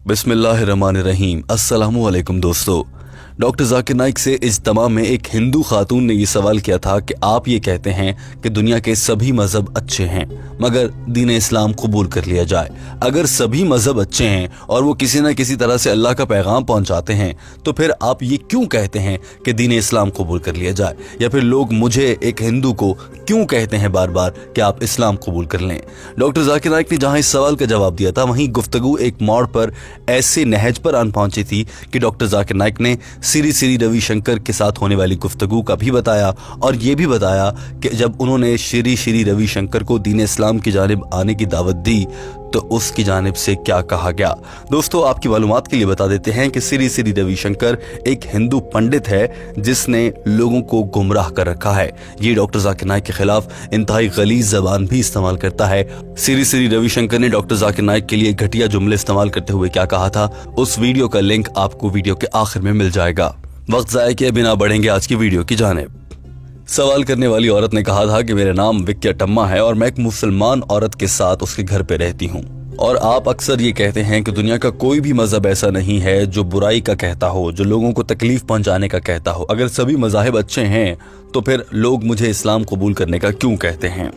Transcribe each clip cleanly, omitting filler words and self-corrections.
बिस्मिल्लाहिर्रहमानिर्रहीम। अस्सलामु अलैकुम दोस्तों। डॉक्टर जाकिर नाइक से इज्तिमा में एक हिंदू खातून ने ये सवाल किया था कि आप ये कहते हैं कि दुनिया के सभी मजहब अच्छे हैं मगर दीन इस्लाम कबूल कर लिया जाए। अगर सभी मजहब अच्छे हैं और वो किसी न किसी तरह से अल्लाह का पैगाम पहुंचाते हैं तो फिर आप ये क्यों कहते हैं कि दीन इस्लाम कबूल कर लिया जाए, या फिर लोग मुझे एक हिंदू को क्यों कहते हैं बार बार कि आप इस्लाम कबूल कर लें। डॉक्टर जाकिर नाइक ने जहां इस सवाल का जवाब दिया था वहीं गुफ्तगू एक मोड़ पर ऐसे नहज पर आन पहुंची थी कि डॉक्टर जाकिर नाइक ने श्री रविशंकर के साथ होने वाली गुफ्तगू का भी बताया और ये भी बताया कि जब उन्होंने श्री रविशंकर को दीन इस्लाम की जानिब आने की दावत दी तो उसकी जानिब से क्या कहा गया। दोस्तों, आपकी मालूमात के लिए बता देते हैं कि श्री रविशंकर एक हिंदू पंडित है जिसने लोगों को गुमराह कर रखा है। ये डॉक्टर जाकिर नाइक के खिलाफ इंतहाई गलीज जबान भी इस्तेमाल करता है। श्री रविशंकर ने डॉक्टर जाकिर नाइक के लिए घटिया जुमले इस्तेमाल करते हुए क्या कहा था, उस वीडियो का लिंक आपको वीडियो के आखिर में मिल जाएगा। वक्त ज़ाया किए बिना बढ़ेंगे आज की वीडियो की जानिब। सवाल करने वाली औरत ने कहा था कि मेरा नाम विक्या टम्मा है और मैं एक मुसलमान औरत के साथ उसके घर पे रहती हूँ, और आप अक्सर ये कहते हैं कि दुनिया का कोई भी मजहब ऐसा नहीं है जो बुराई का कहता हो, जो लोगों को तकलीफ पहुंचाने का कहता हो। अगर सभी मजाहिब अच्छे हैं तो फिर लोग मुझे इस्लाम कबूल करने का क्यों कहते हैं।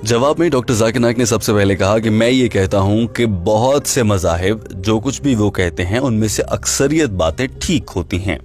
जवाब में डॉक्टर जाकिर नाइक ने सबसे पहले कहा कि मैं ये कहता हूँ कि बहुत से मजाहिब जो कुछ भी वो कहते हैं उनमें से अक्सरियत बातें ठीक होती हैं,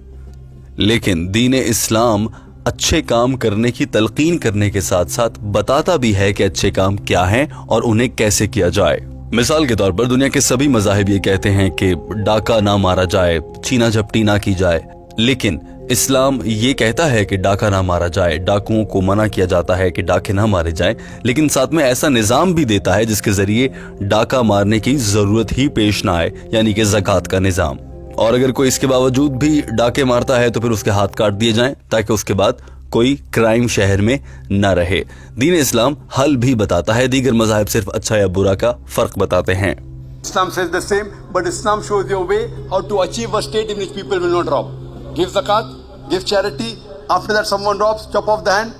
लेकिन दीन इस्लाम अच्छे काम करने की तलकीन करने के साथ साथ बताता भी है कि अच्छे काम क्या हैं और उन्हें कैसे किया जाए। मिसाल के तौर पर दुनिया के सभी मजाहिब ये कहते हैं कि डाका ना मारा जाए, छीना झपटी ना की जाए, लेकिन इस्लाम ये कहता है कि डाका ना मारा जाए, डाकुओं को मना किया जाता है कि डाके ना मारे जाएं, लेकिन साथ में ऐसा निजाम भी देता है जिसके जरिए डाका मारने की जरूरत ही पेश ना आए, यानी कि ज़कात का निजाम। और अगर कोई इसके बावजूद भी डाके मारता है तो फिर उसके हाथ काट दिए जाएं ताकि उसके बाद कोई क्राइम शहर में न रहे। दीन इस्लाम हल भी बताता है, दीगर मज़ाहिब सिर्फ अच्छा या बुरा का फर्क बताते हैं। Islam says the same, but Islam shows your way how to achieve a state in which people will not rob. Give zakat, give charity. After that, someone robs, chop off the hand.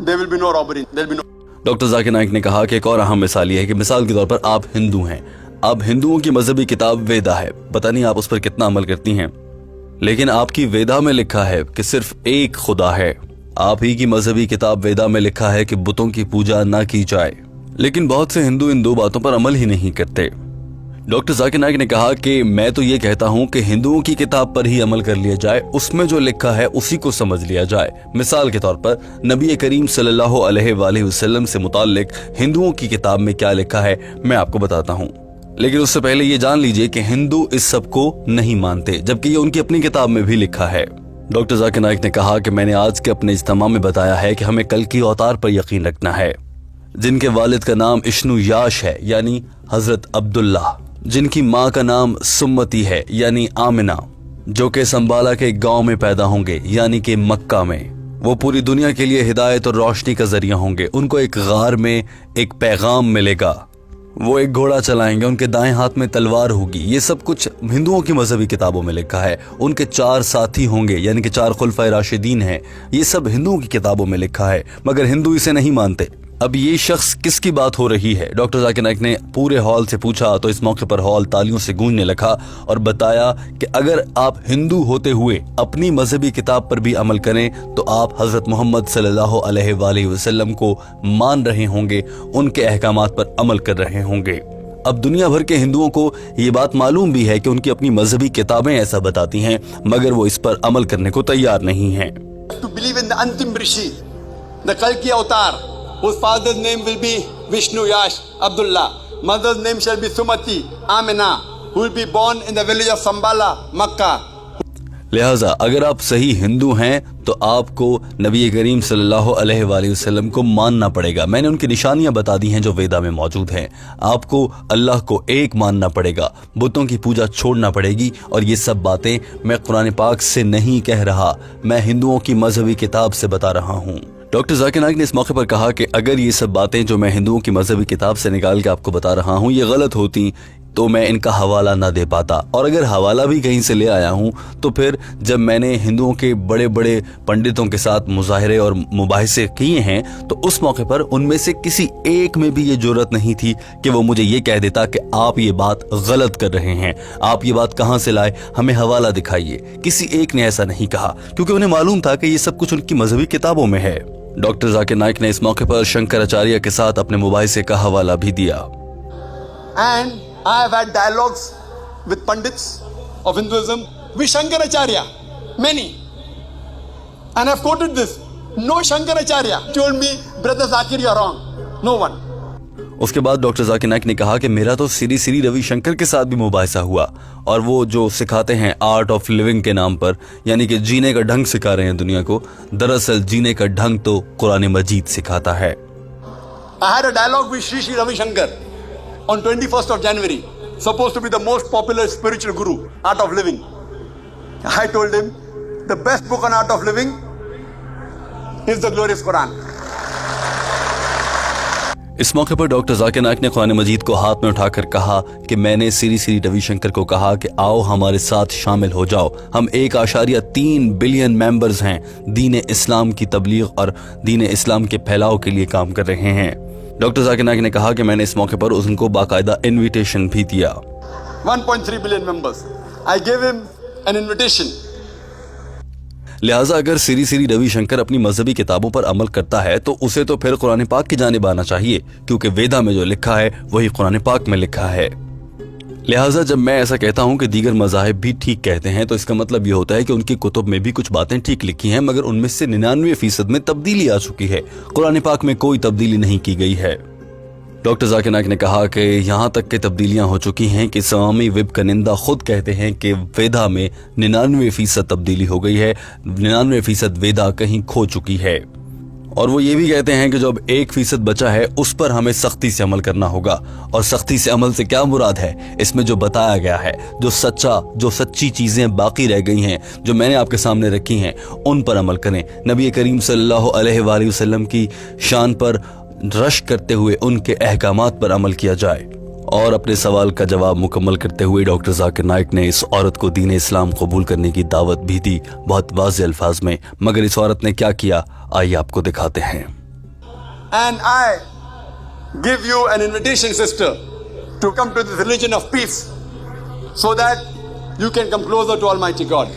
There will be no robbery. There will be no. Doctor Zakir Naik ने कहा कि एक और अहम मिसाल ये है कि मिसाल के तौर पर आप हिंदू हैं, अब हिंदुओं की मजहबी किताब वेदा है, पता नहीं आप उस पर कितना अमल करती हैं, लेकिन आपकी वेदा में लिखा है कि सिर्फ एक खुदा है। आप ही की मजहबी किताब वेदा में लिखा है कि बुतों की पूजा ना की जाए, लेकिन बहुत से हिंदू इन दो बातों पर अमल ही नहीं करते। डॉक्टर जाकिर नाइक ने कहा कि मैं तो ये कहता हूँ कि हिंदुओं की किताब पर ही अमल कर लिया जाए, उसमें जो लिखा है उसी को समझ लिया जाए। मिसाल के तौर पर नबी करीम सल्लल्लाहु अलैहि वसल्लम से मुताल्लिक हिंदुओं की किताब में क्या लिखा है मैं आपको बताता हूँ, लेकिन उससे पहले ये जान लीजिए कि हिंदू इस सब को नहीं मानते, जबकि ये उनकी अपनी किताब में भी लिखा है। डॉक्टर जाकिर नाइक ने कहा कि मैंने आज के अपने इज्तिमा में बताया है कि हमें कल की अवतार पर यकीन रखना है, जिनके वालिद का नाम इश्नु याश है यानी हजरत अब्दुल्ला, जिनकी माँ का नाम सुम्मती है यानी आमिना, जो कि संबाला के गांव में पैदा होंगे यानी कि मक्का में। वो पूरी दुनिया के लिए हिदायत और रोशनी का जरिया होंगे। उनको एक गार में एक पैगाम मिलेगा, वो एक घोड़ा चलाएंगे, उनके दाएं हाथ में तलवार होगी। ये सब कुछ हिंदुओं की मजहबी किताबों में लिखा है। उनके 4 साथी होंगे यानी कि 4 खुलफाए राशिदीन हैं। ये सब हिंदुओं की किताबों में लिखा है, मगर हिंदू इसे नहीं मानते। अब ये शख्स किसकी बात हो रही है? डॉक्टर जाकिर नाइक ने पूरे हॉल से पूछा तो इस मौके पर हॉल तालियों से गूंजने लगा और बताया कि अगर आप हिंदू होते हुए अपनी मजहबी किताब पर भी अमल करें तो आप हजरत मोहम्मद सल्लल्लाहु अलैहि वसल्लम को मान रहे होंगे, उनके अहकामात पर अमल कर रहे होंगे। अब दुनिया भर के हिंदुओं को ये बात मालूम भी है कि उनकी अपनी मजहबी किताबें ऐसा बताती हैं, मगर वो इस पर अमल करने को तैयार नहीं हैं। To believe in the Antim Rishi, the Kalki Avatar, whose father's name will be Vishnu Yash Abdullah, mother's name shall be Sumati Amina, who will be born in the village of Sambala, Makkah. लिहाजा अगर आप सही हिंदू हैं तो आपको नबी करीम सल्लल्लाहु अलैहि वसल्लम को मानना पड़ेगा। मैंने उनकी निशानियां बता दी हैं जो वेदा में मौजूद हैं। आपको अल्लाह को एक मानना पड़ेगा, बुतों की पूजा छोड़ना पड़ेगी, और ये सब बातें मैं कुरान पाक से नहीं कह रहा, मैं हिंदुओं की मजहबी किताब से बता रहा हूँ। डॉक्टर जाकिर नाइक ने इस मौके पर कहा कि अगर ये सब बातें जो मैं हिंदुओं की मजहबी किताब से निकाल के आपको बता रहा हूँ ये गलत होती तो मैं इनका हवाला ना दे पाता, और अगर हवाला भी कहीं से ले आया हूं तो फिर जब मैंने हिंदुओं के बड़े बड़े पंडितों के साथ मुजाहरे और मुबाहिसे किए हैं तो उस मौके पर उनमें से किसी एक में भी ये जुर्रत नहीं थी कि वो मुझे ये कह देता कि आप ये बात गलत कर रहे हैं, आप ये बात कहां से लाए, हमें हवाला दिखाइए। किसी एक ने ऐसा नहीं कहा, क्योंकि उन्हें मालूम था कि ये सब कुछ उनकी मजहबी किताबों में है। डॉक्टर जाकिर नाइक ने इस मौके पर शंकराचार्य के साथ अपने मुबाहिसे का हवाला भी दिया। And I have had dialogues with Pandits of Hinduism, with Shankaracharya, many. And I've quoted this. No Shankaracharya told me, Brother Zakir, you're wrong. No one. उसके बाद डॉक्टर जाकिर नाइक ने कहा कि मेरा तो श्री श्री रविशंकर के साथ भी मुबाहिसा हुआ, और वो जो सिखाते हैं आर्ट ऑफ लिविंग के नाम पर, यानी कि जीने का ढंग सिखा रहे हैं दुनिया को, दरअसल जीने का ढंग तो कुरान मजीद सिखाता है। I had a dialogue with Sri Sri Ravi Shankar on 21st of January, supposed to be the most popular spiritual guru, Art of Living. I told him, the best book on Art of Living is the glorious Quran. इस मौके पर doctor Zakir Naik ने कुरान मजीद को हाथ में उठाकर कहा कि मैंने श्री श्री रविशंकर को कहा कि आओ हमारे साथ शामिल हो जाओ, हम 1.3 बिलियन मेंबर्स हैं, दीन इस्लाम की तबलीग और दीन इस्लाम के फैलाव के लिए काम कर रहे हैं। डॉक्टर जाकिर नाइक ने कहा कि मैंने इस मौके पर उनको बाकायदा इनविटेशन भी दिया। 1.3 billion members. I gave him an invitation. लिहाजा अगर श्री श्री रविशंकर अपनी मजहबी किताबों पर अमल करता है तो उसे तो फिर कुरान पाक की जानिब आना चाहिए, क्योंकि वेदा में जो लिखा है वही कुरान पाक में लिखा है। लिहाजा जब मैं ऐसा कहता हूं कि दीगर मज़ाहिब भी ठीक कहते हैं तो इसका मतलब ये होता है कि उनकी कुतुब में भी कुछ बातें ठीक लिखी हैं, मगर उनमें से 99% में तब्दीली आ चुकी है। कुरान पाक में कोई तब्दीली नहीं की गई है। डॉक्टर जाकिर नाइक ने कहा कि यहाँ तक के तब्दीलियां हो चुकी हैं कि स्वामी विवेकानंद खुद कहते हैं कि वेदा में 99% तब्दीली हो गई है, 99% वेदा कहीं खो चुकी है। और वो ये भी कहते हैं कि जो अब 1% बचा है उस पर हमें सख्ती से अमल करना होगा। और सख्ती से अमल से क्या मुराद है, इसमें जो बताया गया है, जो सच्ची चीजें बाकी रह गई हैं, जो मैंने आपके सामने रखी हैं, उन पर अमल करें। नबी करीम सल्लल्लाहु अलैहि वसल्लम की शान पर रश करते हुए उनके अहकामात पर अमल किया जाए। और अपने सवाल का जवाब मुकम्मल करते हुए डॉक्टर जाकिर नाइक ने इस औरत को दीन इस्लाम कबूल करने की दावत भी दी, बहुत वाज़ेह अल्फाज में। मगर इस औरत ने क्या किया, आइए आपको दिखाते हैं। And I give you an invitation, sister, to come to this religion of peace, so that you can come closer to Almighty God.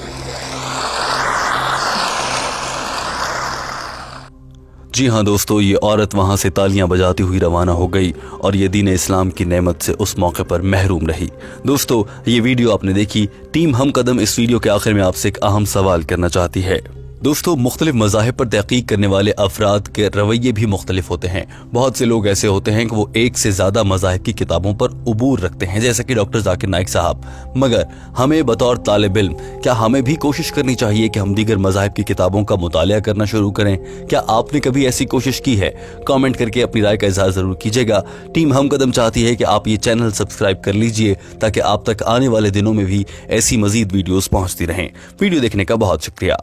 जी हाँ दोस्तों, ये औरत वहाँ से तालियां बजाती हुई रवाना हो गई और ये दीन इस्लाम की नेमत से उस मौके पर महरूम रही। दोस्तों, ये वीडियो आपने देखी। टीम हम कदम इस वीडियो के आखिर में आपसे एक अहम सवाल करना चाहती है। दोस्तों, मुख्तलिफ मज़ाहिब पर तहकीक करने वाले अफराद के रवैये भी मुख्तलिफ होते हैं। बहुत से लोग ऐसे होते हैं कि वो एक से ज़्यादा मज़ाहिब की किताबों पर उबूर रखते हैं, जैसे कि डॉक्टर जाकिर नाइक साहब। मगर हमें बतौर तालिब इल्म क्या हमें भी कोशिश करनी चाहिए कि हम दीगर मज़ाहिब की किताबों का मुतालिया करना शुरू करें? क्या आपने कभी ऐसी कोशिश की है? कॉमेंट करके अपनी राय का इजहार ज़रूर कीजिएगा। टीम हम कदम चाहती है कि आप ये चैनल सब्सक्राइब कर लीजिए ताकि आप तक आने वाले दिनों में भी ऐसी मज़ीद वीडियोज़ पहुँचती रहें। वीडियो देखने का बहुत शुक्रिया।